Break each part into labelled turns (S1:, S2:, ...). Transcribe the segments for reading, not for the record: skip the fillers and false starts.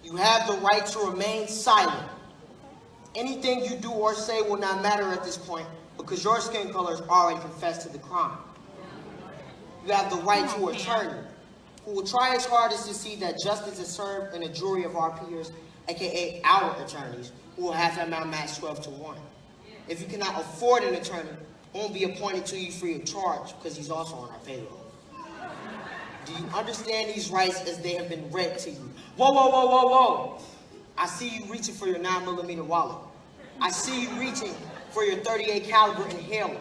S1: You have the right to remain silent. Anything you do or say will not matter at this point because your skin color has already confessed to the crime. You have the right to an attorney who will try his hardest to see that justice is served in a jury of our peers, aka our attorneys, who will have them outmatched 12-1. If you cannot afford an attorney, won't be appointed to you free of charge because he's also on our payroll. Do you understand these rights as they have been read to you? Whoa, whoa, whoa, whoa, whoa. I see you reaching for your 9mm wallet. I see you reaching for your 38 caliber inhaler.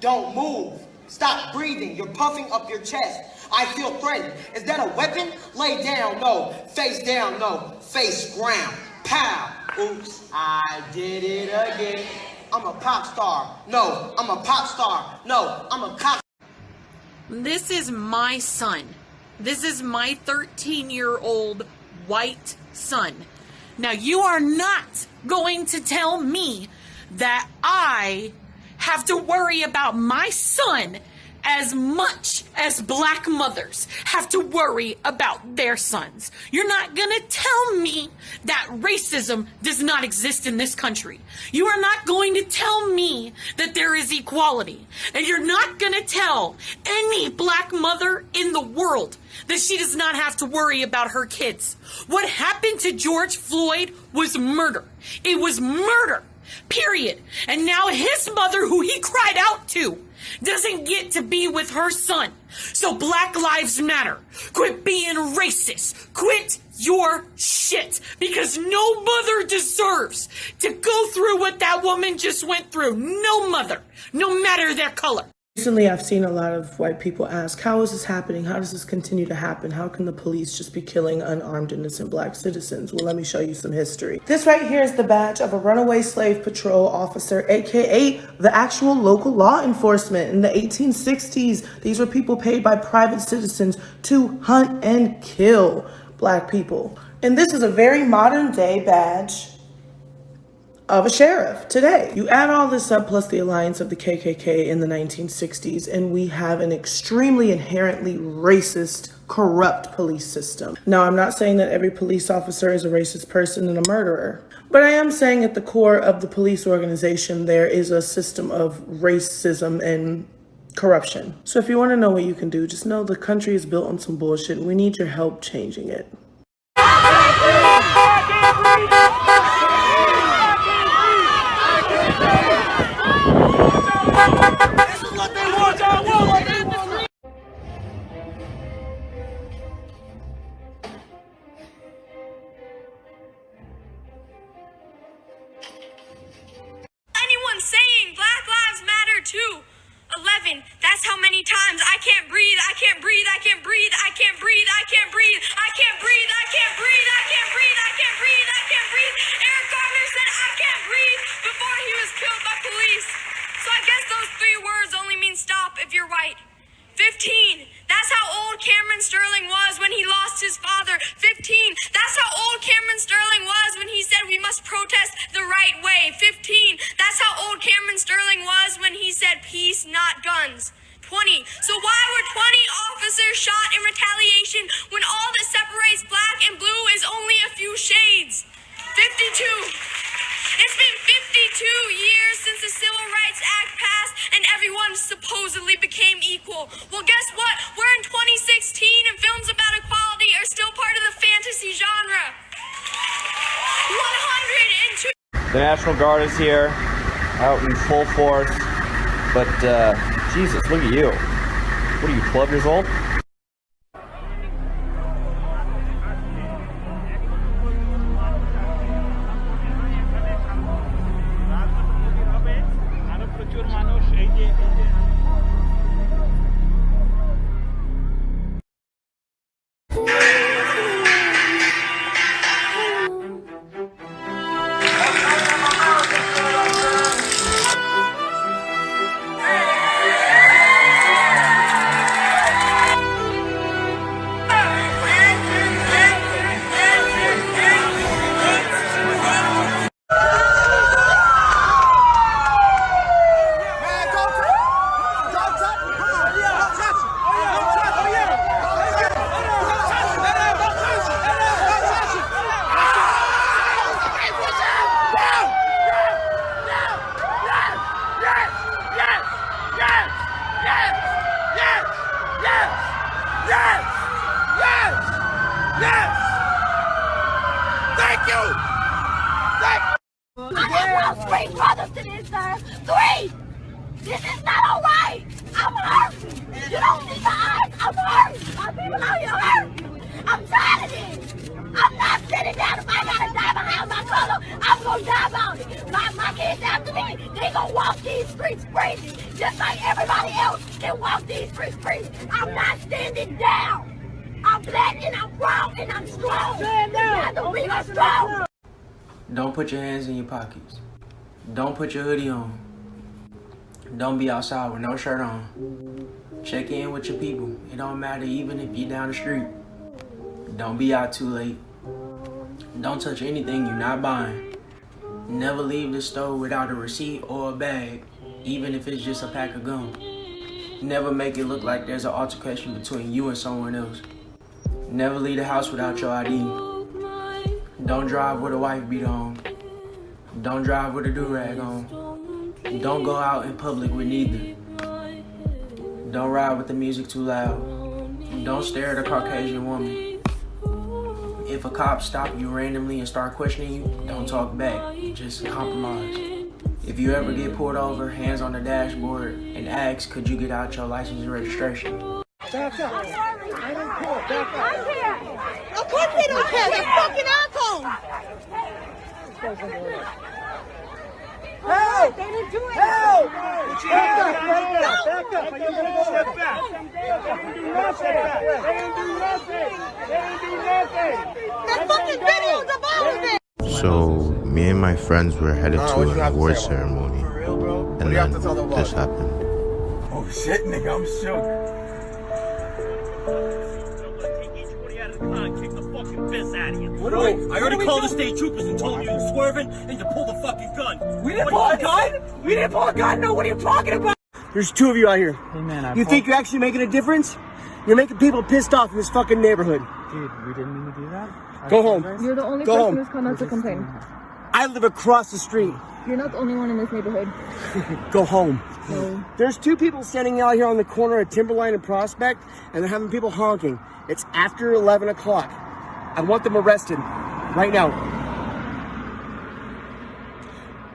S1: Don't move. Stop breathing. You're puffing up your chest. I feel threatened. Is that a weapon? Lay down. No. Face down. No. Face ground. Pow. Oops. I did it again. I'm a pop star. No. I'm a pop star. No. I'm a cop.
S2: This is my son. This is my 13-year-old white son. Now, you are not going to tell me that I have to worry about my son as much as black mothers have to worry about their sons. You're not gonna tell me that racism does not exist in this country. You are not going to tell me that there is equality. And you're not gonna tell any black mother in the world that she does not have to worry about her kids. What happened to George Floyd was murder. It was murder. Period. And now his mother, who he cried out to, doesn't get to be with her son. So Black Lives Matter. Quit being racist. Quit your shit. Because no mother deserves to go through what that woman just went through. No mother. No matter their color.
S3: Recently, I've seen a lot of white people ask, how is this happening? How does this continue to happen? How can the police just be killing unarmed innocent black citizens? Well, let me show you some history. This right here is the badge of a runaway slave patrol officer, aka the actual local law enforcement. In the 1860s, these were people paid by private citizens to hunt and kill black people. And this is a very modern day badge of a sheriff today. You add all this up plus the alliance of the KKK in the 1960s and we have an extremely inherently racist, corrupt police system. Now, I'm not saying that every police officer is a racist person and a murderer, but I am saying at the core of the police organization, there is a system of racism and corruption. So if you want to know what you can do, just know the country is built on some bullshit and we need your help changing it.
S4: This is what they want, y'all.
S5: Anyone saying Black Lives Matter too? 11. That's how many times I can't breathe, I can't breathe, I can't breathe, I can't breathe, I can't breathe, I can't breathe, I can't breathe, I can't breathe, I can't breathe, I can't breathe. Eric Garner said I can't breathe before he was killed by police. So I guess those 3 words only mean stop if you're white. 15. That's how old Cameron Sterling was when he lost his father. 15. That's how old Cameron Sterling was when he said we must protest the right way. 15. That's how old Cameron Sterling was when he said peace, not guns. 20. So why were 20 officers shot in retaliation when all that separates black and blue is only a few shades? 52. It's been 52 years since the Civil Rights Act passed and everyone supposedly became equal. Well, guess what? We're in 2016 and films about equality are still part of the fantasy genre. 102.
S6: The National Guard is here, out in full force, but Jesus, look at you. What are you, 12 years old?
S4: Yes! Thank you!
S7: I have lost 3 brothers to this, sir. 3! This is not alright! I'm hurt! You don't see the eyes? I'm hurt! My people out here hurt! I'm tired of this! I'm not sitting down. If I gotta die behind my color, I'm gonna die about it. My kids after me, they gonna walk these streets free, just like everybody else can walk these streets free. I'm not standing down. I'm black and I'm proud and I'm strong. Together we are strong.
S8: Don't put your hands in your pockets. Don't put your hoodie on. Don't be outside with no shirt on. Check in with your people. It don't matter even if you're down the street. Don't be out too late. Don't touch anything you're not buying. Never leave the store without a receipt or a bag, even if it's just a pack of gum. Never make it look like there's an altercation between you and someone else. Never leave the house without your ID. Don't drive with a wife beater on. Don't drive with a do-rag on. Don't go out in public with neither. Don't ride with the music too loud. Don't stare at a Caucasian woman. If a cop stop you randomly and start questioning you, don't talk back. Just compromise. If you ever get pulled over, hands on the dashboard, and ask, could you get out your license and registration?
S4: Back up. I don't care. Back up.
S7: I can't.
S9: Of course they don't care. They're fucking assholes.
S4: Help!
S9: They didn't do it.
S4: Help! Back up! Back up! You're gonna step back. They didn't do nothing. They didn't do nothing. They didn't do nothing.
S9: There's fucking videos of all of it.
S10: So me and my friends were headed to an award ceremony, and then this happened.
S4: Oh shit, nigga, I'm shook.
S11: I already called the state troopers and told them you were swerving and you pulled the fucking gun.
S4: We didn't pull a gun? We didn't pull a gun? No, what are you talking about? There's 2 of you out here.
S11: Hey man,
S4: You think you're actually making a difference? You're making people pissed off in this fucking neighborhood.
S11: Dude, we didn't mean to do that.
S4: Go home.
S9: You're the only
S4: Go
S9: person
S4: home.
S9: who's come out to complain.
S4: I live across the street.
S9: You're not the only one in this neighborhood.
S4: Go home.
S9: No.
S4: There's 2 people standing out here on the corner at Timberline and Prospect, and they're having people honking. It's after 11 o'clock. I want them arrested right now.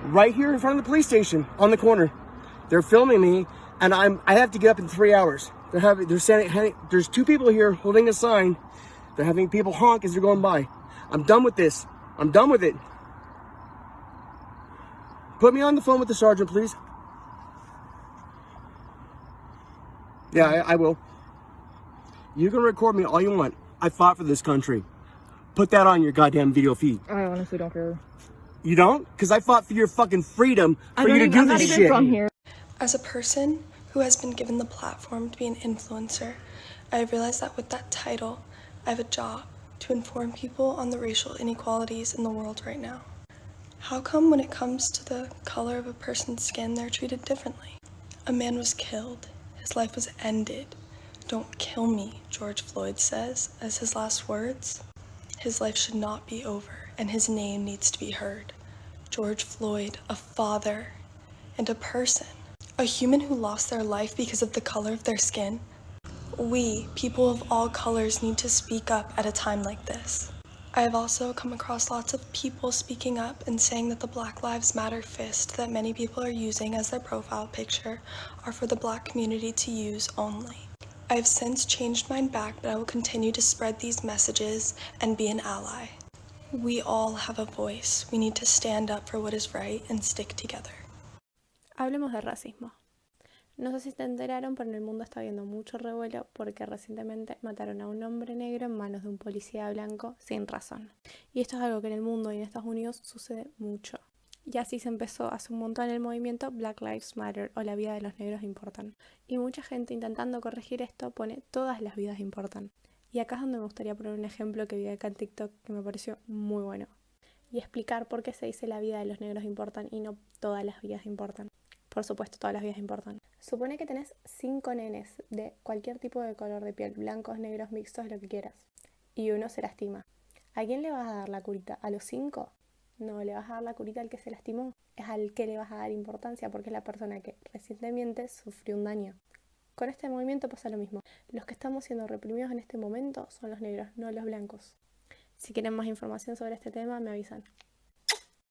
S4: Right here in front of the police station on the corner. They're filming me, and I have to get up in 3 hours. There's 2 people here holding a sign. They're having people honk as they're going by. I'm done with this. I'm done with it. Put me on the phone with the sergeant, please. Yeah, I will. You can record me all you want. I fought for this country. Put that on your goddamn video feed.
S9: I honestly don't care.
S4: You don't? Because I fought for your fucking freedom for you to do this shit.
S9: From here.
S12: As a person who has been given the platform to be an influencer, I have realized that with that title, I have a job to inform people on the racial inequalities in the world right now. How come when it comes to the color of a person's skin, they're treated differently? A man was killed. His life was ended. "Don't kill me," George Floyd says as his last words. His life should not be over, and his name needs to be heard. George Floyd, a father and a person, a human who lost their life because of the color of their skin. We, people of all colors, need to speak up at a time like this. I have also come across lots of people speaking up and saying that the Black Lives Matter fist that many people are using as their profile picture are for the Black community to use only. I have since changed mine back, but I will continue to spread these messages and be an ally. We all have a voice. We need to stand up for what is right and stick together.
S13: Hablemos de racismo. No sé si te enteraron, pero en el mundo está habiendo mucho revuelo porque recientemente mataron a un hombre negro en manos de un policía blanco sin razón. Y esto es algo que en el mundo y en Estados Unidos sucede mucho. Y así se empezó hace un montón el movimiento Black Lives Matter, o la vida de los negros importan. Y mucha gente intentando corregir esto pone todas las vidas importan. Y acá es donde me gustaría poner un ejemplo que vi acá en TikTok que me pareció muy bueno. Y explicar por qué se dice la vida de los negros importan y no todas las vidas importan. Por supuesto, todas las vidas importan. Supone que tenés 5 nenes de cualquier tipo de color de piel, blancos, negros, mixtos, lo que quieras. Y uno se lastima. ¿A quién le vas a dar la curita? ¿A los 5? No, le vas a dar la curita al que se lastimó. Es al que le vas a dar importancia porque es la persona que recientemente sufrió un daño. Con este movimiento pasa lo mismo. Los que estamos siendo reprimidos en este momento son los negros, no los blancos. Si quieren más información sobre este tema, me avisan.